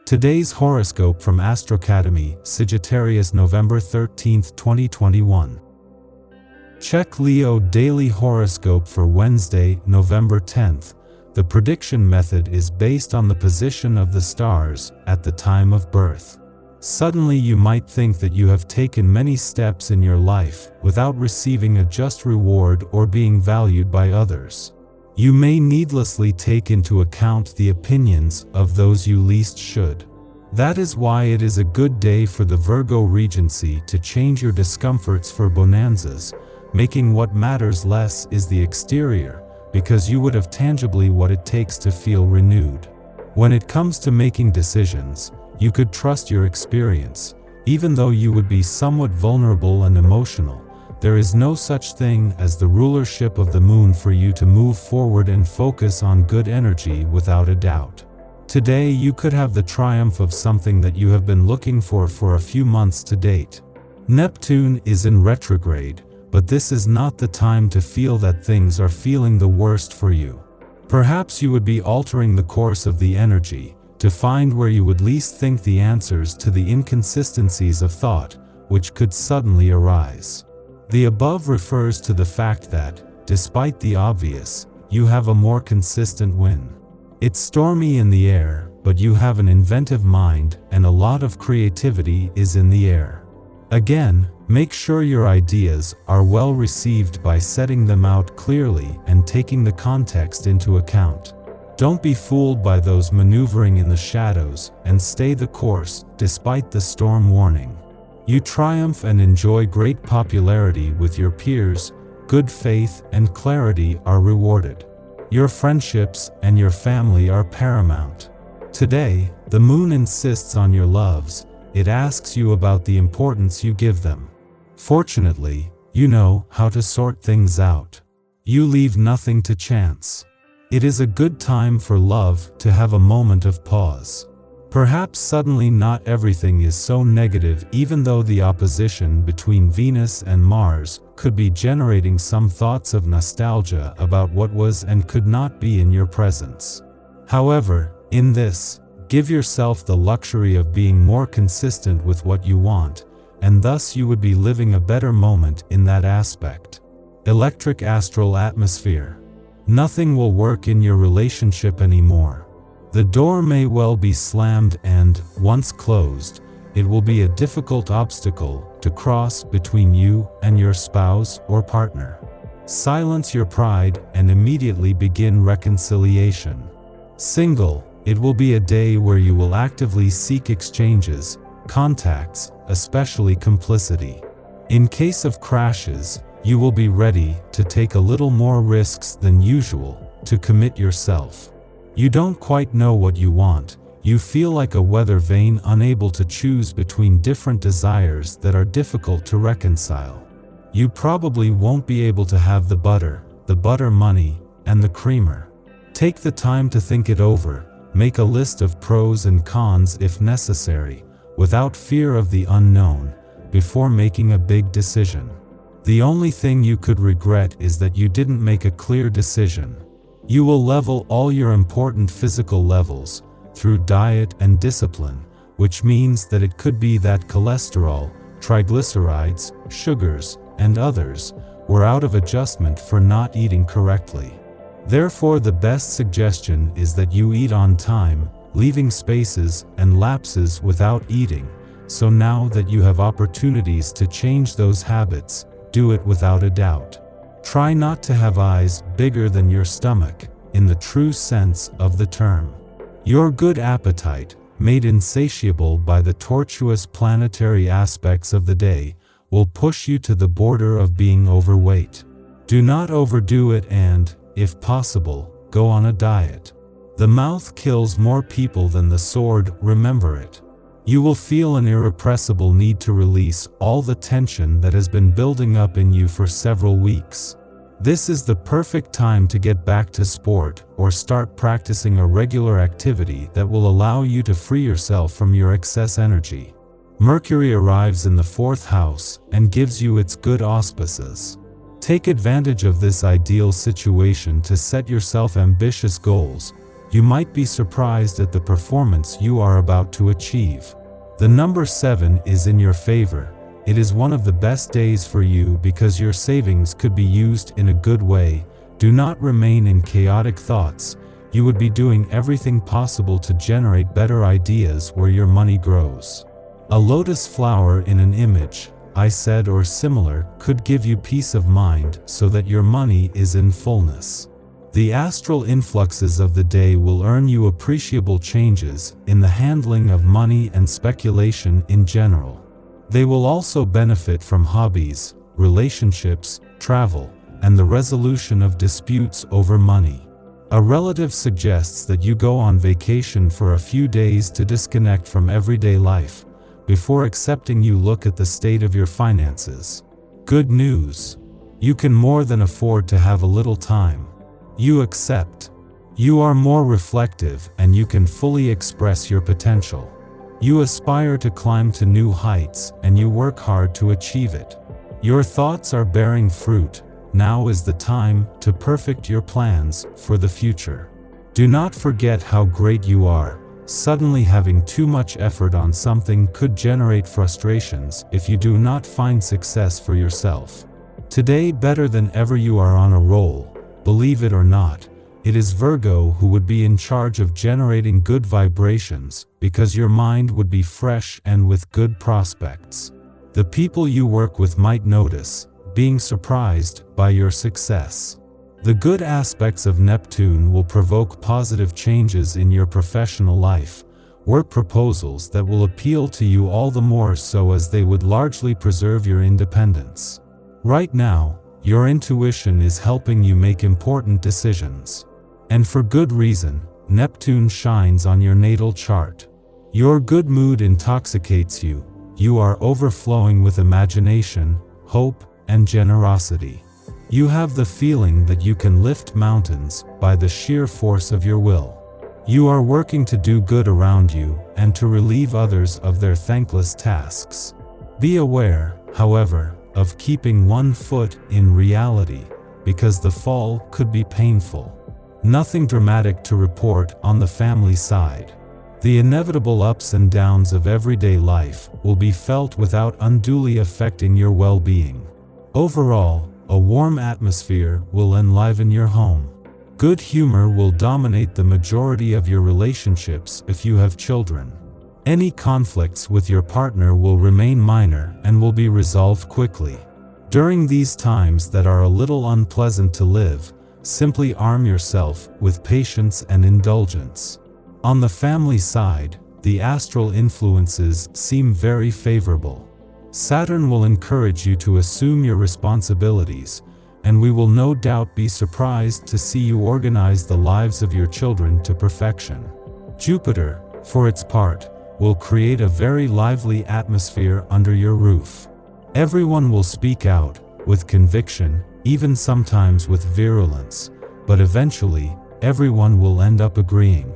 Today's horoscope from Astrocademy, Sagittarius November 13, 2021. Check Leo Daily Horoscope for Wednesday, November 10th. The prediction method is based on the position of the stars at the time of birth. Suddenly you might think that you have taken many steps in your life without receiving a just reward or being valued by others. You may needlessly take into account the opinions of those you least should. That is why it is a good day for the Virgo Regency to change your discomforts for bonanzas, making what matters less is the exterior, because you would have tangibly what it takes to feel renewed. When it comes to making decisions, you could trust your experience, even though you would be somewhat vulnerable and emotional. There is no such thing as the rulership of the moon for you to move forward and focus on good energy without a doubt. Today you could have the triumph of something that you have been looking for a few months to date. Neptune is in retrograde, but this is not the time to feel that things are feeling the worst for you. Perhaps you would be altering the course of the energy to find where you would least think the answers to the inconsistencies of thought, which could suddenly arise. The above refers to the fact that, despite the obvious, you have a more consistent win. It's stormy in the air, but you have an inventive mind and a lot of creativity is in the air. Again, make sure your ideas are well received by setting them out clearly and taking the context into account. Don't be fooled by those maneuvering in the shadows and stay the course despite the storm warning. You triumph and enjoy great popularity with your peers, good faith and clarity are rewarded. Your friendships and your family are paramount. Today, the moon insists on your loves, it asks you about the importance you give them. Fortunately, you know how to sort things out. You leave nothing to chance. It is a good time for love to have a moment of pause. Perhaps suddenly not everything is so negative, even though the opposition between Venus and Mars could be generating some thoughts of nostalgia about what was and could not be in your presence. However, in this, give yourself the luxury of being more consistent with what you want, and thus you would be living a better moment in that aspect. Electric astral atmosphere. Nothing will work in your relationship anymore. The door may well be slammed and, once closed, it will be a difficult obstacle to cross between you and your spouse or partner. Silence your pride and immediately begin reconciliation. Single, it will be a day where you will actively seek exchanges, contacts, especially complicity. In case of crashes, you will be ready to take a little more risks than usual to commit yourself. You don't quite know what you want, you feel like a weather vane unable to choose between different desires that are difficult to reconcile. You probably won't be able to have the butter money, and the creamer. Take the time to think it over, make a list of pros and cons if necessary, without fear of the unknown, before making a big decision. The only thing you could regret is that you didn't make a clear decision. You will level all your important physical levels through diet and discipline, which means that it could be that cholesterol, triglycerides, sugars, and others were out of adjustment for not eating correctly. Therefore, the best suggestion is that you eat on time, leaving spaces and lapses without eating. So now that you have opportunities to change those habits, do it without a doubt. Try not to have eyes bigger than your stomach, in the true sense of the term. Your good appetite, made insatiable by the tortuous planetary aspects of the day, will push you to the border of being overweight. Do not overdo it and, if possible, go on a diet. The mouth kills more people than the sword, remember it. You will feel an irrepressible need to release all the tension that has been building up in you for several weeks. This is the perfect time to get back to sport or start practicing a regular activity that will allow you to free yourself from your excess energy. Mercury arrives in the 4th house and gives you its good auspices. Take advantage of this ideal situation to set yourself ambitious goals. You might be surprised at the performance you are about to achieve. The number 7 is in your favor. It is one of the best days for you because your savings could be used in a good way. Do not remain in chaotic thoughts. You would be doing everything possible to generate better ideas where your money grows. A lotus flower in an image, I said, or similar, could give you peace of mind so that your money is in fullness. The astral influxes of the day will earn you appreciable changes in the handling of money and speculation in general. They will also benefit from hobbies, relationships, travel, and the resolution of disputes over money. A relative suggests that you go on vacation for a few days to disconnect from everyday life, before accepting you look at the state of your finances. Good news! You can more than afford to have a little time. You accept. You are more reflective and you can fully express your potential. You aspire to climb to new heights and you work hard to achieve it. Your thoughts are bearing fruit. Now is the time to perfect your plans for the future. Do not forget how great you are. Suddenly having too much effort on something could generate frustrations if you do not find success for yourself. Today, better than ever, you are on a roll. Believe it or not, it is Virgo who would be in charge of generating good vibrations because your mind would be fresh and with good prospects. The people you work with might notice, being surprised by your success. The good aspects of Neptune will provoke positive changes in your professional life, work proposals that will appeal to you all the more so as they would largely preserve your independence. Right now, your intuition is helping you make important decisions. And for good reason. Neptune shines on your natal chart. Your good mood intoxicates you. You are overflowing with imagination, hope, and generosity. You have the feeling that you can lift mountains by the sheer force of your will. You are working to do good around you and to relieve others of their thankless tasks. Be aware, however, of keeping one foot in reality, because the fall could be painful. Nothing dramatic to report on the family side. The inevitable ups and downs of everyday life will be felt without unduly affecting your well-being. Overall, a warm atmosphere will enliven your home. Good humor will dominate the majority of your relationships if you have children. Any conflicts with your partner will remain minor and will be resolved quickly. During these times that are a little unpleasant to live, simply arm yourself with patience and indulgence. On the family side, the astral influences seem very favorable. Saturn will encourage you to assume your responsibilities, and we will no doubt be surprised to see you organize the lives of your children to perfection. Jupiter, for its part, will create a very lively atmosphere under your roof. Everyone will speak out, with conviction, even sometimes with virulence, but eventually, everyone will end up agreeing.